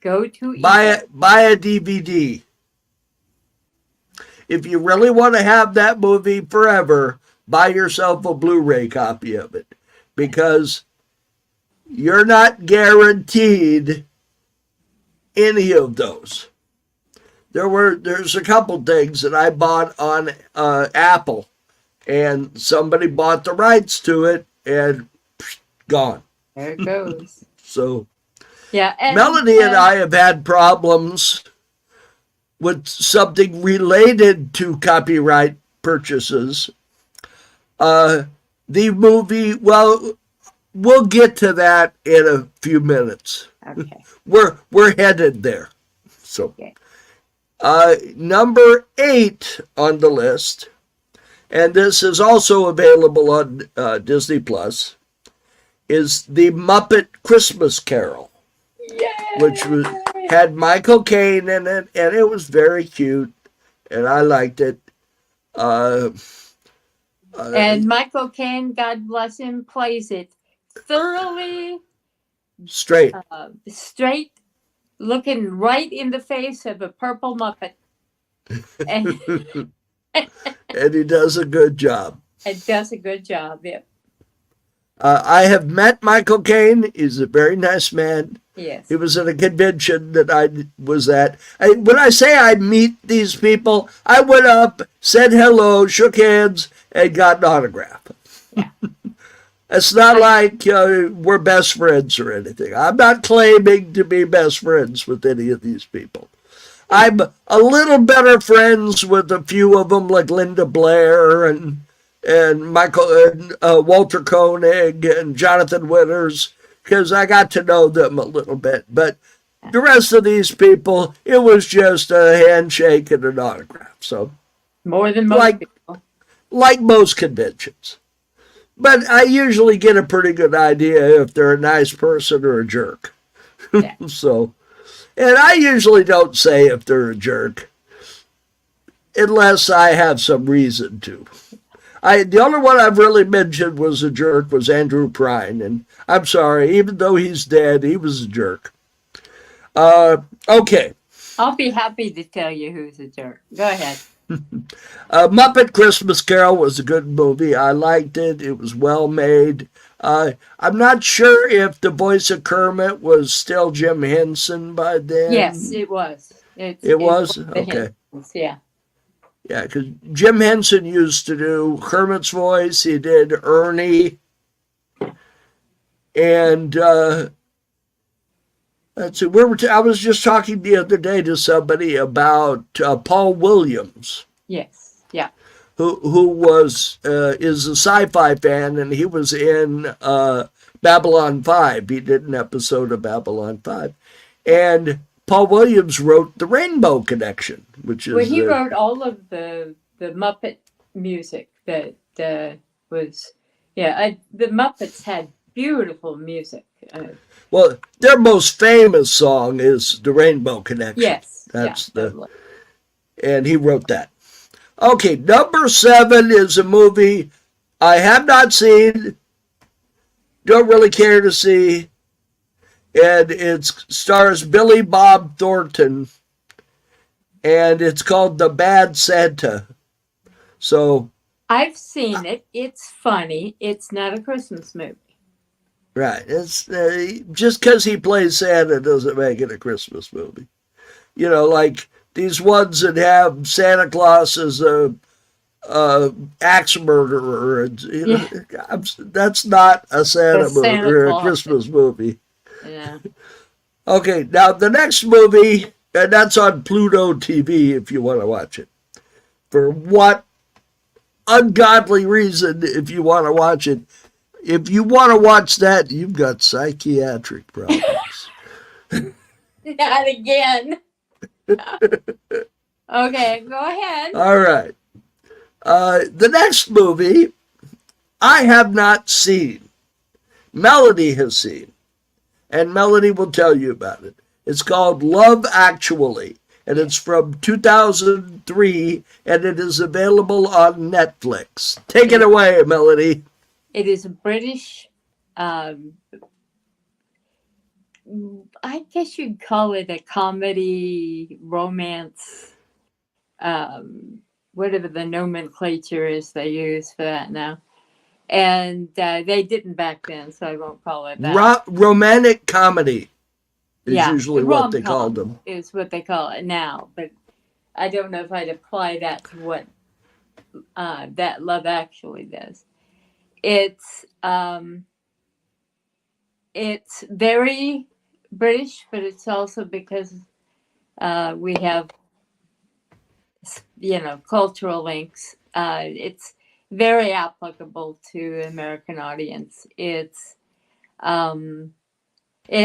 Go to eBay. buy a DVD. If you really want to have that movie forever, buy yourself a Blu-ray copy of it. Because you're not guaranteed any of those. There's a couple things that I bought on Apple, and somebody bought the rights to it, and gone. There it goes. So, Yeah. And, Melanie and I have had problems with something related to copyright purchases. The movie, well, we'll get to that in a few minutes. Okay. We're headed there. So, Okay. Number 8 on the list, and this is also available on Disney Plus, is The Muppet Christmas Carol, Yay! which had Michael Caine in it, and it was very cute, and I liked it. And Michael Caine, God bless him, plays it thoroughly Straight. straight, looking right in the face of a purple Muppet. And And he does a good job. it does a good job. Yeah. I have met Michael Caine. He's a very nice man. Yes. He was at a convention that I was at. When I say I meet these people, I went up, said hello, shook hands, and got an autograph. Yeah. It's not like we're best friends or anything. I'm not claiming to be best friends with any of these people. I'm a little better friends with a few of them, like Linda Blair and Michael and Walter Koenig and Jonathan Winters, because I got to know them a little bit. But the rest of these people, it was just a handshake and an autograph. So, More than most people. like most conventions. But I usually get a pretty good idea if they're a nice person or a jerk. Yeah. So, and I usually don't say if they're a jerk unless I have some reason to. The only one I've really mentioned was a jerk was Andrew Prine, and I'm sorry, even though he's dead, he was a jerk. Okay. I'll be happy to tell you who's a jerk. Go ahead. Muppet Christmas Carol was a good movie. I liked it. It was well made. I'm not sure if the voice of Kermit was still Jim Henson by then. Yes, it was. It was? the Okay. Hensons, yeah. Yeah, because Jim Henson used to do Kermit's voice. He did Ernie. And let's see, I was just talking the other day to somebody about Paul Williams, Yes. Yeah. who is a sci-fi fan, and he was in Babylon 5. He did an episode of Babylon 5. And Paul Williams wrote The Rainbow Connection, which is... Well, he wrote all of the Muppet music that was... Yeah, the Muppets had beautiful music. Well, their most famous song is The Rainbow Connection. Yes. That's yeah, the... totally. And he wrote that. Okay, number 7 is a movie I have not seen, don't really care to see, and it stars Billy Bob Thornton, and it's called The Bad Santa. So... I've seen it. It's funny. It's not a Christmas movie. Right. It's just because he plays Santa doesn't make it a Christmas movie. You know, like these ones that have Santa Claus as a axe murderer. And, Yeah. that's not a Santa The Santa movie or a Claus. Christmas movie. Yeah. Okay, now the next movie, and that's on Pluto TV if you want to watch it. For what ungodly reason, if you want to watch it, if you want to watch that, you've got psychiatric problems. Not again. Okay, go ahead. All right. The next movie I have not seen. Melody has seen. And Melody will tell you about it. It's called Love Actually. And it's from 2003. And it is available on Netflix. Take it away, Melody. It is a British, I guess you'd call it a comedy, romance, whatever the nomenclature is they use for that now. And they didn't back then, so I won't call it that. Romantic comedy is Yeah, usually what they rom-com called them. is what they call it now, but I don't know if I'd apply that to what that Love Actually does. It's very British, but it's also because we have, cultural links. It's very applicable to an American audience. It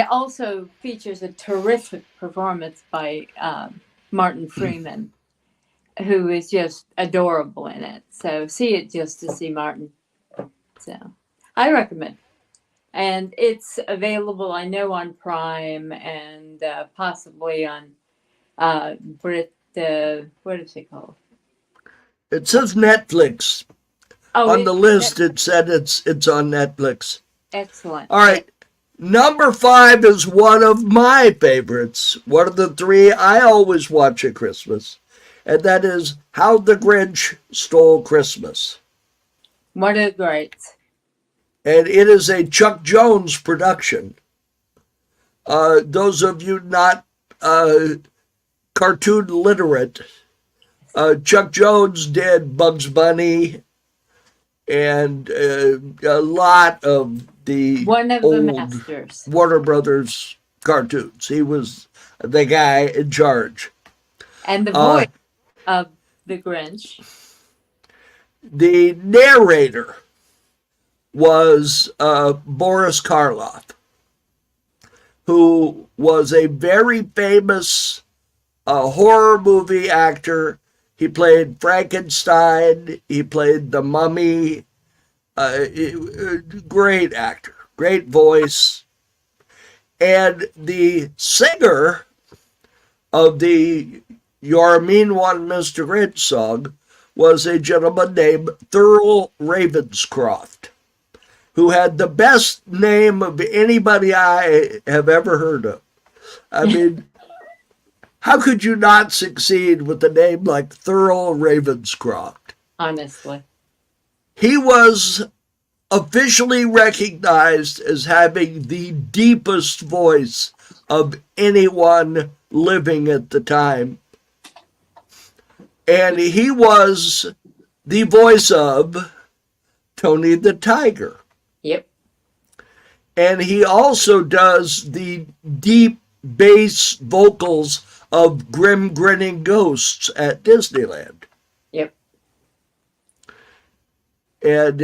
also features a terrific performance by Martin Freeman, who is just adorable in it. So see it just to see Martin. So I recommend. And it's available, I know, on Prime and possibly on what is it called? It says Netflix. On the list, it said it's on Netflix. Excellent. All right. Number 5 is one of my favorites. One of the 3 I always watch at Christmas. And that is How the Grinch Stole Christmas. One of the greats. And it is a Chuck Jones production. Those of you not cartoon literate, Chuck Jones did Bugs Bunny and a lot of the old masters. Warner Brothers cartoons. He was the guy in charge. And the voice of the Grinch. The narrator was Boris Karloff, who was a very famous horror movie actor. He played Frankenstein. He played the Mummy. Great actor, great voice. And the singer of the You're a Mean One, Mr. Grinch song was a gentleman named Thurl Ravenscroft, who had the best name of anybody I have ever heard of. I mean, how could you not succeed with a name like Thurl Ravenscroft? Honestly. He was officially recognized as having the deepest voice of anyone living at the time. And he was the voice of Tony the Tiger. Yep. And he also does the deep bass vocals of Grim Grinning Ghosts at Disneyland. Yep. And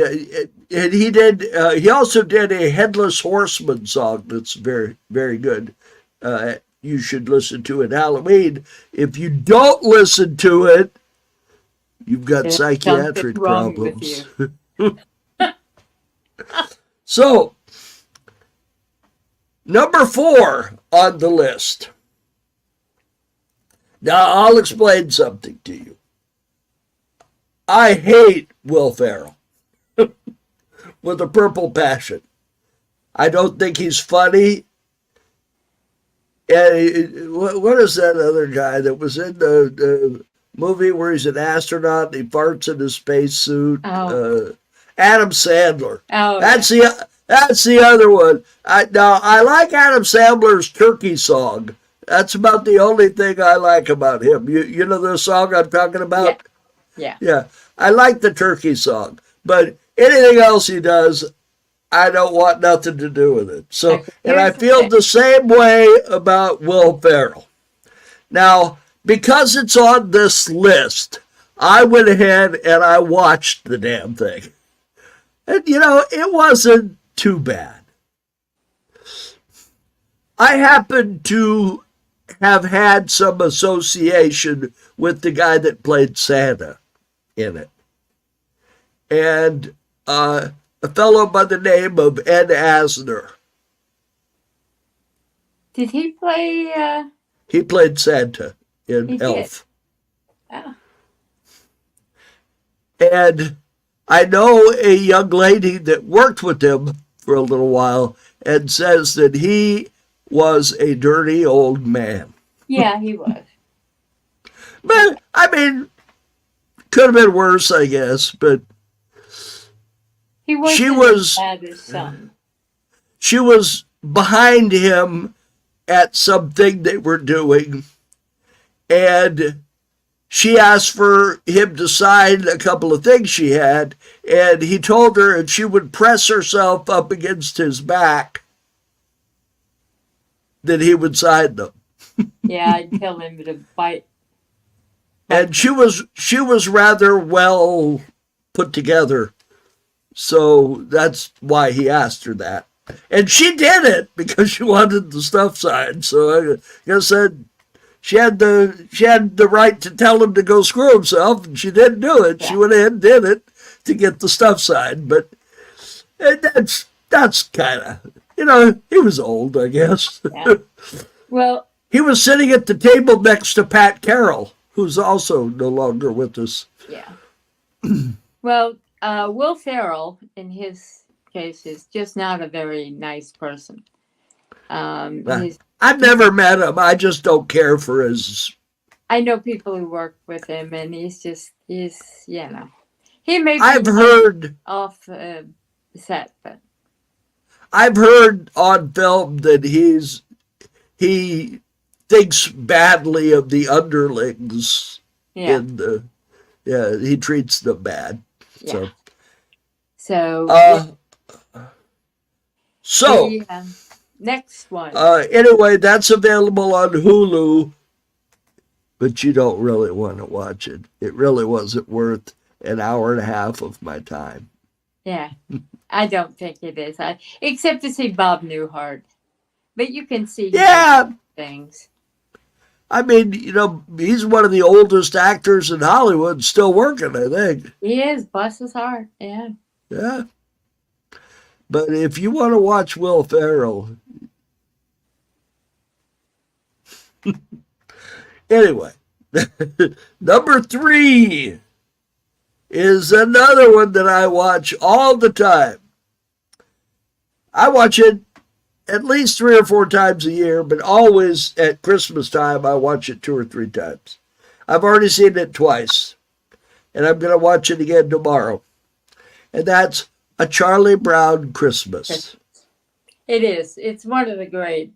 he also did a Headless Horseman song that's very, very good. You should listen to it Halloween. If you don't listen to it, you've got psychiatric problems. So, number 4 on the list. Now, I'll explain something to you. I hate Will Ferrell with a purple passion. I don't think he's funny. And what is that other guy that was in the movie where he's an astronaut and he farts in his spacesuit? Oh. Adam Sandler. Oh, that's the other one. I like Adam Sandler's Turkey Song. That's about the only thing I like about him. You know the song I'm talking about? Yeah. Yeah. I like the turkey song, but anything else he does, I don't want nothing to do with it. So, Okay. and I Here's the feel thing. the same way about Will Ferrell. Now, because it's on this list, I went ahead and I watched the damn thing. And, you know, it wasn't too bad. I happen to have had some association with the guy that played Santa in it. And a fellow by the name of Ed Asner. Did he play? He played Santa in He did. Elf. Oh. And I know a young lady that worked with him for a little while and says that he was a dirty old man. Yeah, he was. But, I mean, could have been worse, I guess. But He wasn't She as was- bad as some. she was behind him at something they were doing. And she asked for him to sign a couple of things she had. And he told her if she would press herself up against his back, that he would sign them. Yeah, I'd tell him to bite. And she was rather well put together. So that's why he asked her that. And she did it because she wanted the stuff signed. So I guess she had the right to tell him to go screw himself, and she didn't do it. Yeah. She went ahead and did it to get the stuff signed. But that's kind of, you know, he was old, I guess. Yeah. Well, He was sitting at the table next to Pat Carroll, who's also no longer with us. yeah. Well, Will Ferrell, in his case, is just not a very nice person. His, I've never met him. I just don't care for his. I know people who work with him, and he's you know, he may be I've heard off set, but I've heard on film that he thinks badly of the underlings yeah, in the he treats them bad. yeah. So so the next one. anyway, that's available on Hulu, but you don't really want to watch it. It really wasn't worth an hour and a half of my time. Yeah, I don't think it is. Except to see Bob Newhart, but you can see Yeah, things. I mean, you know, he's one of the oldest actors in Hollywood, still working, I think. He is, bless his heart. Yeah. Yeah. But if you want to watch Will Ferrell, anyway, number 3 is another one that I watch all the time. I watch it at least 3 or 4 times a year, but always at Christmas time, I watch it 2 or 3 times. I've already seen it twice, and I'm going to watch it again tomorrow. And that's A Charlie Brown Christmas. It is. It's one of the great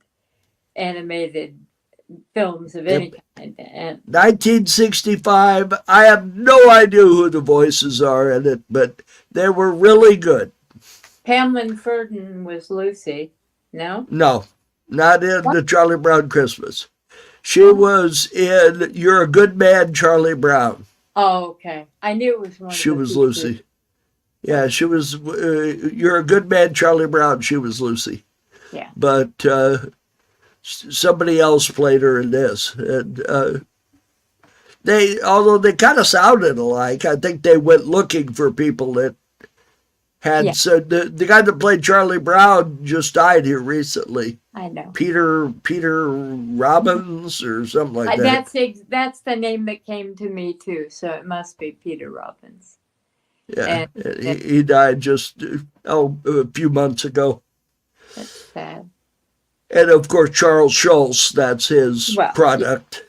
animated films of any kind. And 1965. I have no idea who the voices are in it, but they were really good. Pamela Ferdin was Lucy. No? No, not in The Charlie Brown Christmas. She was in You're a Good Man, Charlie Brown. Oh, okay. I knew it was one. She of the was features. Lucy. Yeah, she was You're a Good Man, Charlie Brown. She was Lucy. Yeah. But somebody else played her in this. And although they kind of sounded alike, I think they went looking for people that had. Yeah. So the guy that played Charlie Brown just died here recently. I know. Peter Robbins or something like that. That's the name that came to me too. So it must be Peter Robbins. Yeah, he died just a few months ago. That's sad. And of course, Charles Schulz, that's his product.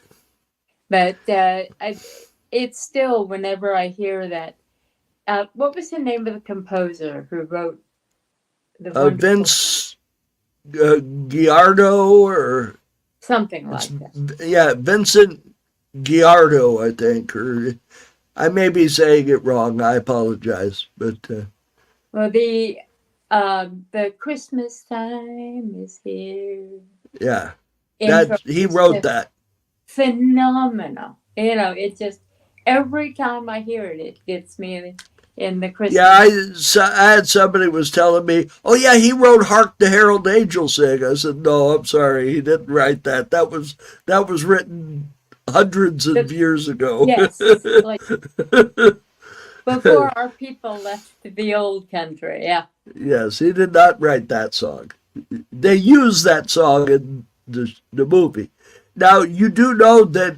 But it's still, whenever I hear that, what was the name of the composer who wrote the wonderful... Vince Giardo, or something It's, like that. yeah, Vincent Giardo, I think, or I may be saying it wrong. I apologize, but Well, the Christmas time is here. yeah, Intro that he is wrote just that. phenomenal. It just every time I hear it, it gets me in the Yeah, Christmas. I had somebody was telling me, oh yeah, he wrote "Hark the Herald Angels Sing." I said, no, I'm sorry, he didn't write that. That was written hundreds of The, years ago. yes, like before our people left the old country. Yeah. Yes, he did not write that song. They use that song in the movie. Now you do know that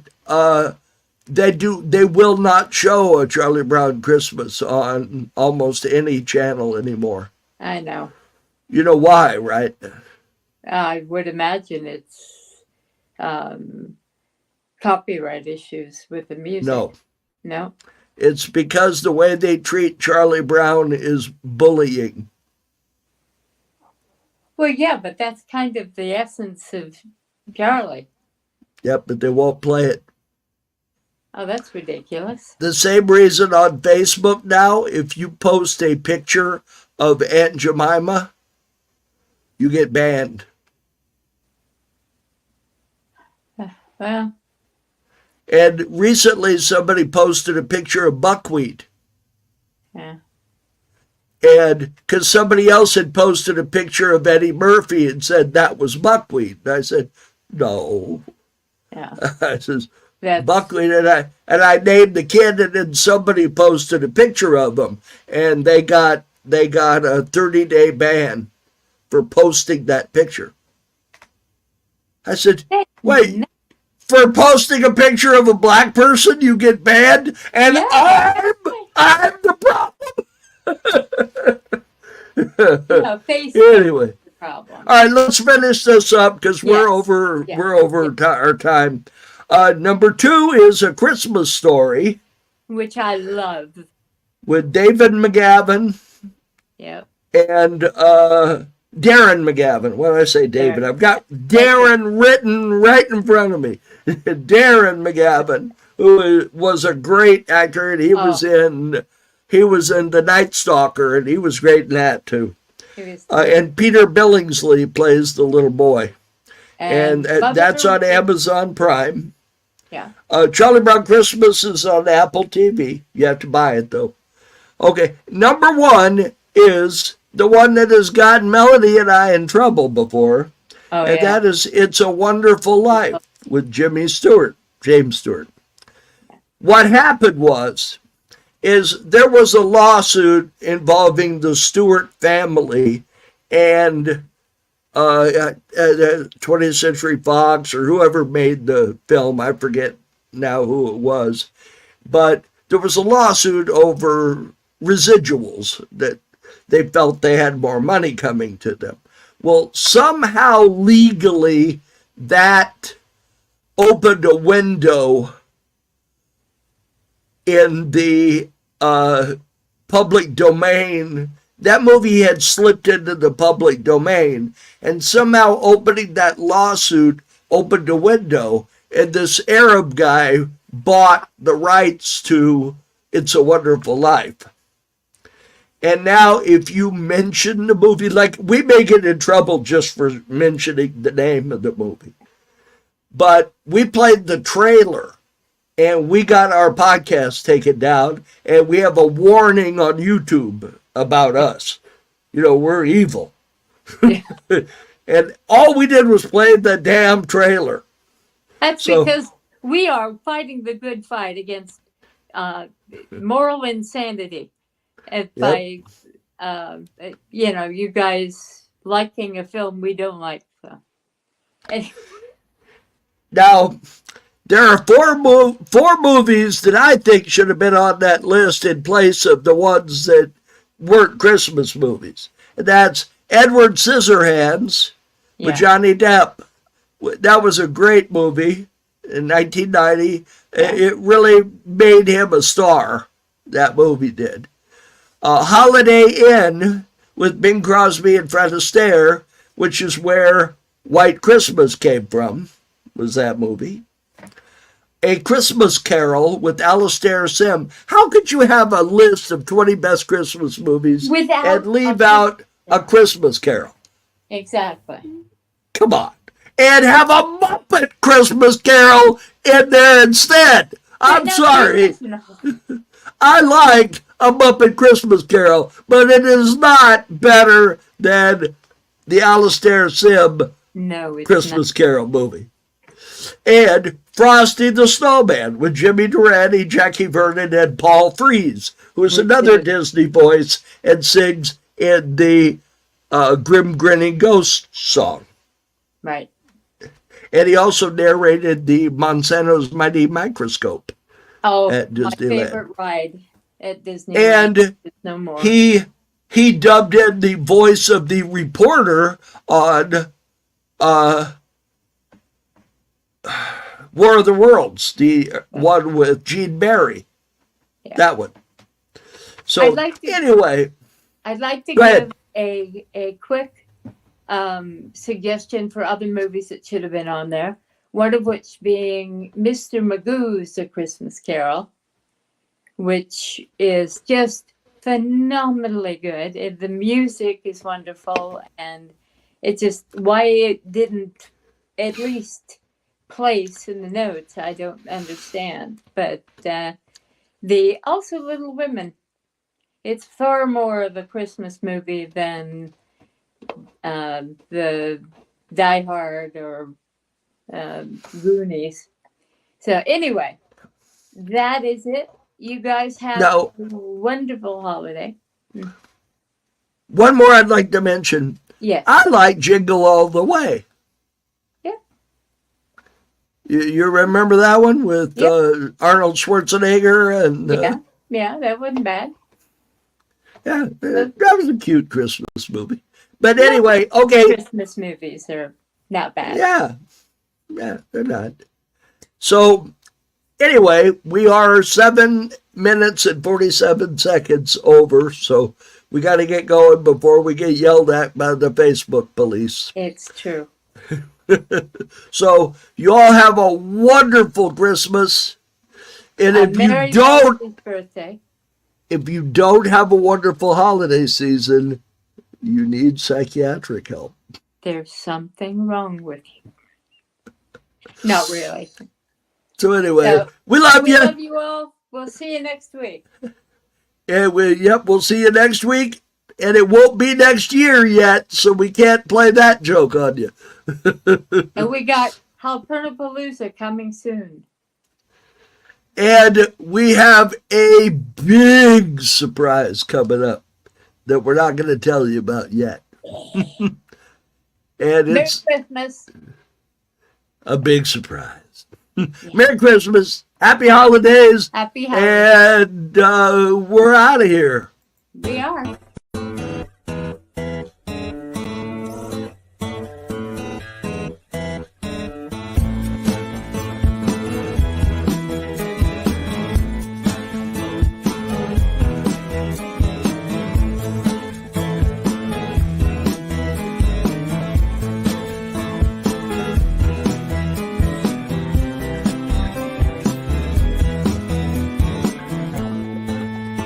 they will not show a Charlie Brown Christmas on almost any channel anymore. I know. You know why, right? I would imagine it's copyright issues with the music. No. No? It's because the way they treat Charlie Brown is bullying. Well, yeah, but that's kind of the essence of Charlie. Yep, but they won't play it. Oh, that's ridiculous. The same reason on Facebook now, if you post a picture of Aunt Jemima, you get banned. Well, And recently somebody posted a picture of buckwheat. yeah. And because somebody else had posted a picture of Eddie Murphy and said that was buckwheat. And I said, no. Yeah. I says, That's, buckwheat. And I named the kid, and then somebody posted a picture of him. And they got a 30-day ban for posting that picture. I said, wait, for posting a picture of a black person, you get banned? And yeah. I'm the problem. Facebook Anyway, is the problem. all right, let's finish this up because we're Yes. over Yeah. we're over our time. Number 2 is A Christmas Story Which I love. with David McGavin Yep. and Darren McGavin. What did I say, David? Darren. I've got Darren written right in front of me. Darren McGavin, who was a great actor, and he was in The Night Stalker, and he was great in that too. And Peter Billingsley plays the little boy, and that's on Amazon Prime. Yeah. Charlie Brown Christmas is on Apple TV. You have to buy it though. Okay, number 1 is the one that has gotten Melody and I in trouble before, and that is It's a Wonderful Life with James Stewart. What happened is there was a lawsuit involving the Stewart family and 20th Century Fox or whoever made the film. I forget now who it was. But there was a lawsuit over residuals that they felt they had more money coming to them. Well, somehow legally that opened a window in the public domain. That movie had slipped into the public domain, and somehow opening that lawsuit opened a window, and this Arab guy bought the rights to It's a Wonderful Life. And now if you mention the movie, like we may get in trouble just for mentioning the name of the movie, but we played the trailer and we got our podcast taken down, and we have a warning on YouTube about us. We're evil. Yeah. And all we did was play the damn trailer. That's because we are fighting the good fight against moral insanity. By, you guys liking a film we don't like. So. Now, there are four movies that I think should have been on that list in place of the ones that weren't Christmas movies. And that's Edward Scissorhands with Johnny Depp. That was a great movie in 1990. Yeah. It really made him a star, that movie did. Holiday Inn with Bing Crosby and Fred Astaire, which is where White Christmas came from. was that movie. A Christmas Carol with Alastair Sim. How could you have a list of 20 best Christmas movies Without and leave out A Christmas Carol? Exactly. Come on. And have a Muppet Christmas Carol in there instead. I'm sorry. I like A Muppet Christmas Carol, but it is not better than the Alastair Sim Christmas Carol movie. And Frosty the Snowman with Jimmy Durante, Jackie Vernon, and Paul Frees, who is another Disney voice and sings in the Grim Grinning Ghost song. Right. And he also narrated the Monsanto's Mighty Microscope at my Disneyland. favorite ride at Disneyland. And no more. he dubbed in the voice of the reporter on War of the Worlds, the one with Gene Barry. Yeah. That one. So anyway. I'd like to give a quick suggestion for other movies that should have been on there. One of which being Mr. Magoo's A Christmas Carol, which is just phenomenally good. The music is wonderful, and it just, why it didn't at least place in the notes, I don't understand. But the also Little Women, it's far more of a Christmas movie than the Die Hard or Goonies. So anyway, that is it. You guys have a wonderful holiday. One more I'd like to mention. Yes. I like Jingle All the Way. Yeah. You remember that one with Arnold Schwarzenegger and yeah, that wasn't bad. Yeah, that was a cute Christmas movie. But anyway, okay. Christmas movies are not bad. Yeah, they're not. So anyway, we are 7 minutes and 47 seconds over, so we got to get going before we get yelled at by the Facebook police. It's true. So you all have a wonderful Christmas. And if you don't have a wonderful holiday season, you need psychiatric help. There's something wrong with you. Not really. So anyway, we love you. We love you all. We'll see you next week. And we'll see you next week. And it won't be next year yet, so we can't play that joke on you. And we got Halpernapalooza coming soon. And we have a big surprise coming up that we're not going to tell you about yet. And Merry Christmas. A big surprise. Yeah. Merry Christmas. Happy holidays. Happy holidays. And we're out of here. We are.